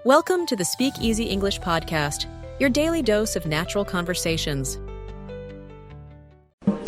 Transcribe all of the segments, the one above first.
Welcome to the SpeakEasy English podcast, your daily dose of natural conversations. Well,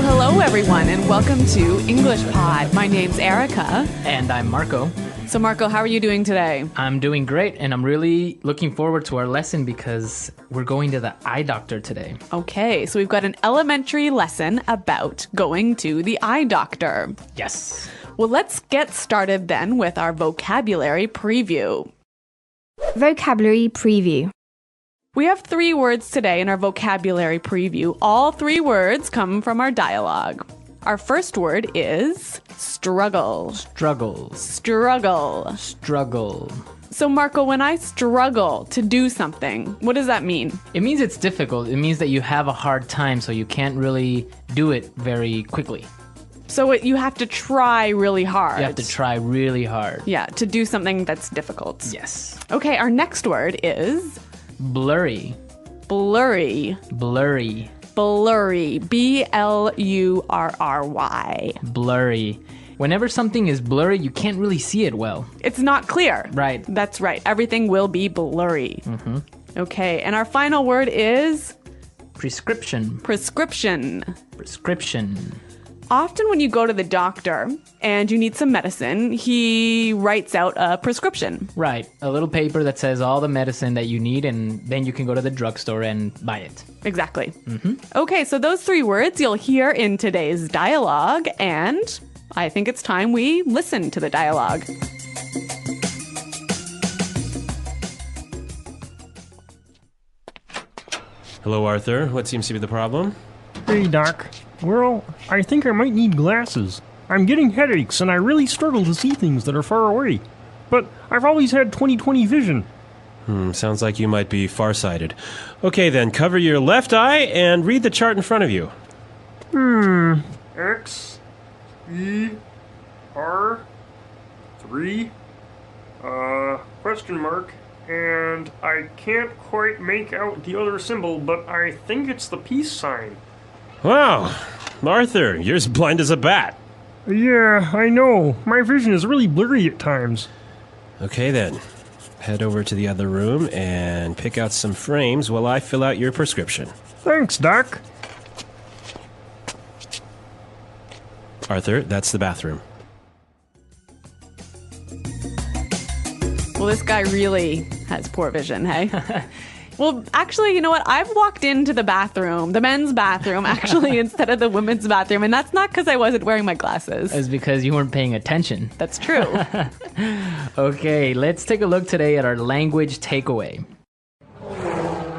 hello everyone, and welcome to English Pod. My name's Erica. And I'm Marco. So Marco, how are you doing today? I'm doing great, and I'm really looking forward to our lesson because we're going to the eye doctor today. Okay, so we've got an elementary lesson about going to the eye doctor. Yes. Well, let's get started then with our vocabulary preview. Vocabulary preview. We have 3 words today in our vocabulary preview. All 3 words come from our dialogue. Our first word is struggle. Struggles. Struggle. Struggle. So Marco, when I struggle to do something, what does that mean? It means it's difficult. It means that you have a hard time, so you can't really do it very quickly. So you have to try really hard. You have to try really hard. Yeah, to do something that's difficult. Yes. Okay, our next word is Blurry. blurry. Blurry. Blurry. B-L-U-R-R-Y. Blurry. Whenever something is blurry, you can't really see it well. It's not clear. Right. That's right. Everything will be blurry. Mm-hmm. Okay, and our final word is Prescription. prescription. Prescription. Often when you go to the doctor and you need some medicine, he writes out a prescription. Right. A little paper that says all the medicine that you need, and then you can go to the drugstore and buy it. Exactly. Mm-hmm. Okay, so those 3 words you'll hear in today's dialogue, and I think it's time we listen to the dialogue. Hello, Arthur. What seems to be the problem? Hey, Doc. Well, I think I might need glasses. I'm getting headaches, and I really struggle to see things that are far away. But I've always had 20/20 vision. Sounds like you might be farsighted. Okay, then, cover your left eye and read the chart in front of you. X, E, R, 3, question mark, and I can't quite make out the other symbol, but I think it's the peace sign. Wow, Arthur, you're as blind as a bat. Yeah, I know. My vision is really blurry at times. Okay, then, head over to the other room and pick out some frames while I fill out your prescription. Thanks, Doc. Arthur, that's the bathroom. Well, this guy really has poor vision, hey? Well, actually, you know what? I've walked into the bathroom, the men's bathroom, actually, instead of the women's bathroom, and that's not because I wasn't wearing my glasses. It's because you weren't paying attention. That's true. Okay, let's take a look today at our language takeaway.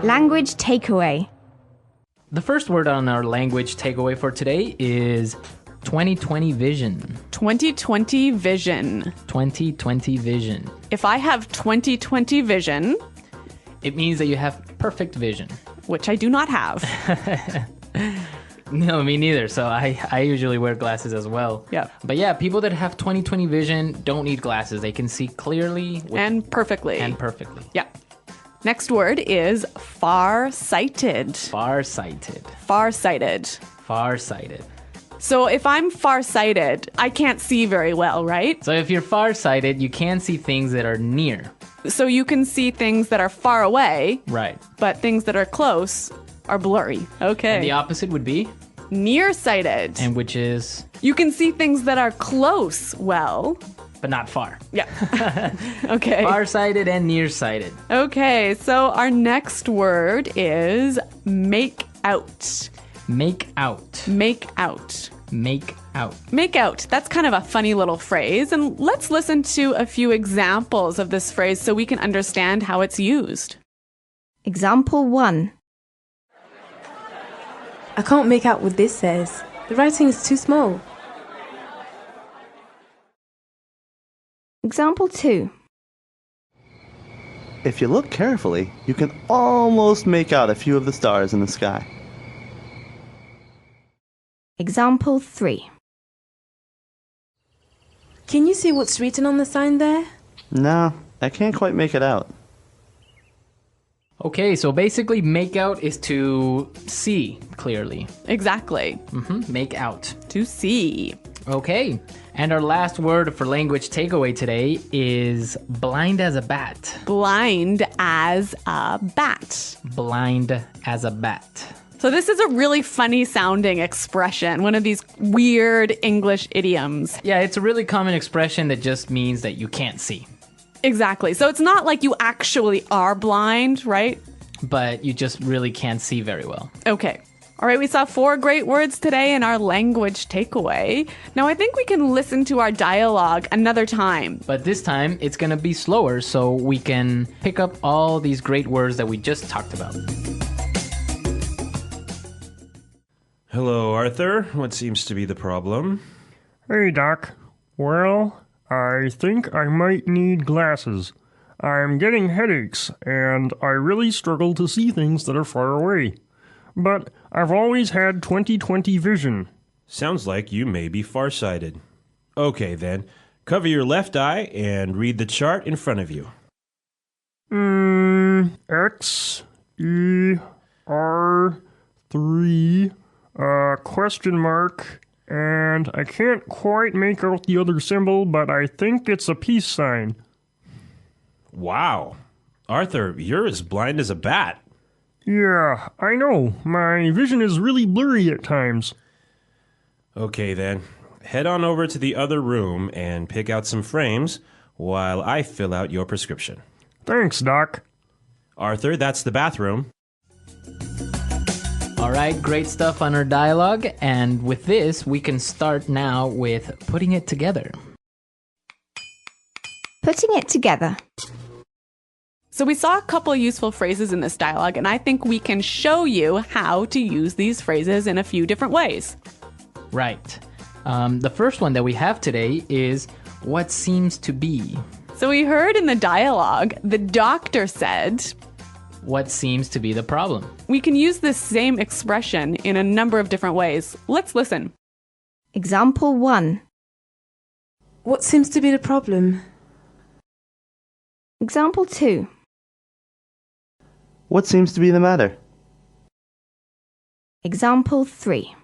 Language takeaway. The first word on our language takeaway for today is 20/20 vision. 20/20 vision. 20/20 vision. If I have 20/20 vision, It means that you have perfect vision. which I do not have. No, me neither. So I usually wear glasses as well. Yeah. But yeah, people that have 20/20 vision don't need glasses. They can see clearly And perfectly. and perfectly. Yeah. Next word is far-sighted. Farsighted. Far-sighted. Farsighted. So if I'm far-sighted, I can't see very well, right? So if you're farsighted, you can see things that are near. So you can see things that are far away, Right. but things that are close are blurry. Okay. And the opposite would be, Nearsighted. and which is, You can see things that are close well. but not far. Yeah. Okay. Farsighted and nearsighted. Okay, so our next word is make out. Make out. Make out. Make out. Make out. That's kind of a funny little phrase. And let's listen to a few examples of this phrase so we can understand how it's used. Example 1. I can't make out what this says. The writing is too small. Example 2. If you look carefully, you can almost make out a few of the stars in the sky. Example 3. Can you see what's written on the sign there? No, I can't quite make it out. Okay, so basically make out is to see clearly. Exactly. Make out. To see. Okay. And our last word for language takeaway today is blind as a bat. Blind as a bat. Blind as a bat. So this is a really funny sounding expression, one of these weird English idioms. Yeah, it's a really common expression that just means that you can't see. Exactly. So it's not like you actually are blind, right? But you just really can't see very well. Okay. All right, we saw 4 great words today in our language takeaway. Now I think we can listen to our dialogue another time. But this time, it's going to be slower so we can pick up all these great words that we just talked about. Hello, Arthur. What seems to be the problem? Hey, Doc. Well, I think I might need glasses. I'm getting headaches, and I really struggle to see things that are far away. But I've always had 20/20 vision. Sounds like you may be farsighted. Okay, then. Cover your left eye and read the chart in front of you. X, E, R, 3, question mark, and I can't quite make out the other symbol, but I think it's a peace sign. Wow. Arthur, you're as blind as a bat. Yeah, I know. My vision is really blurry at times. Okay, then. Head on over to the other room and pick out some frames while I fill out your prescription. Thanks, Doc. Arthur, that's the bathroom. All right, great stuff on our dialogue. And with this, we can start now with putting it together. Putting it together. So we saw a couple useful phrases in this dialogue, and I think we can show you how to use these phrases in a few different ways. Right. The first one that we have today is what seems to be. So we heard in the dialogue, the doctor said, What seems to be the problem? we can use this same expression in a number of different ways. Let's listen. Example 1. What seems to be the problem? Example 2. What seems to be the matter? Example 3.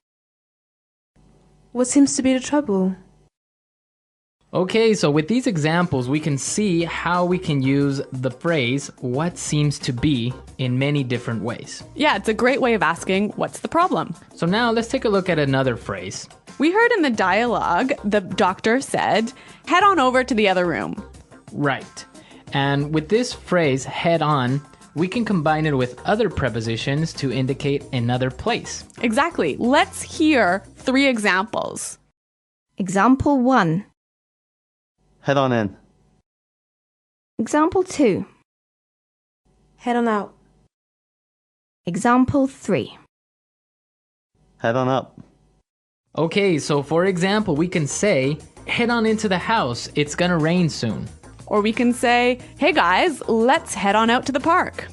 What seems to be the trouble? Okay, so with these examples, we can see how we can use the phrase what seems to be in many different ways. Yeah, it's a great way of asking, what's the problem? So now let's take a look at another phrase. We heard in the dialogue, the doctor said, head on over to the other room. Right. And with this phrase, head on, we can combine it with other prepositions to indicate another place. Exactly. Let's hear 3 examples. Example 1. Head on in. Example 2. Head on out. Example 3. Head on up. Okay, so for example, we can say, head on into the house, it's gonna rain soon. Or we can say, hey guys, let's head on out to the park.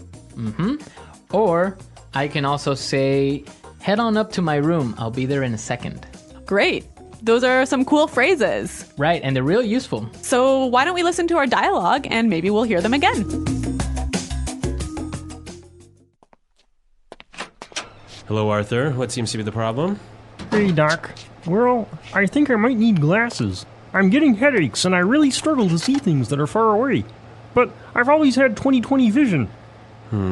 Or I can also say, head on up to my room, I'll be there in a second. Great. Those are some cool phrases. Right, and they're real useful. So why don't we listen to our dialogue and maybe we'll hear them again. Hello, Arthur. What seems to be the problem? Hey, Doc. Well, I think I might need glasses. I'm getting headaches, and I really struggle to see things that are far away. But I've always had 20/20 vision.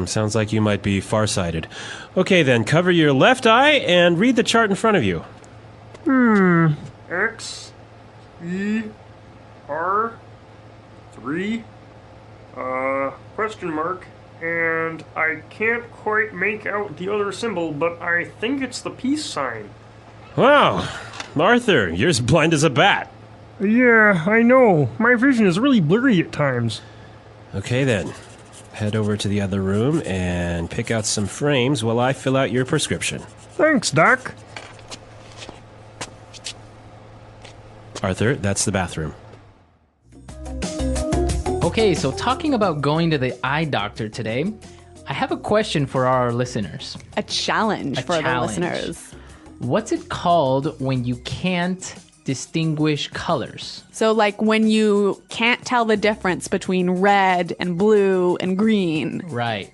Sounds like you might be farsighted. Okay, then. Cover your left eye and read the chart in front of you. X, E, R, 3, question mark, and I can't quite make out the other symbol, but I think it's the peace sign. Wow. Arthur, you're as blind as a bat. Yeah, I know. My vision is really blurry at times. Okay, then. Head over to the other room and pick out some frames while I fill out your prescription. Thanks, Doc. Arthur, that's the bathroom. Okay, so talking about going to the eye doctor today, I have a question for our listeners. A challenge for challenge. the listeners. What's it called when you can't distinguish colors? So like when you can't tell the difference between red and blue and green. Right.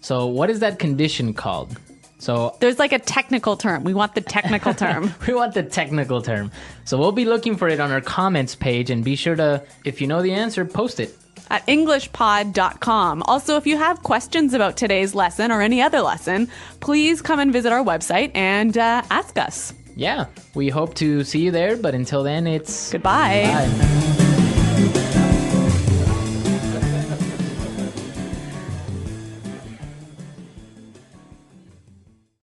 So what is that condition called? So There's like a technical term. We want the technical term. we want the technical term. So we'll be looking for it on our comments page, and be sure to, if you know the answer, post it. At EnglishPod.com. Also, if you have questions about today's lesson or any other lesson, please come and visit our website and ask us. Yeah, we hope to see you there, but until then, it's Goodbye. Bye.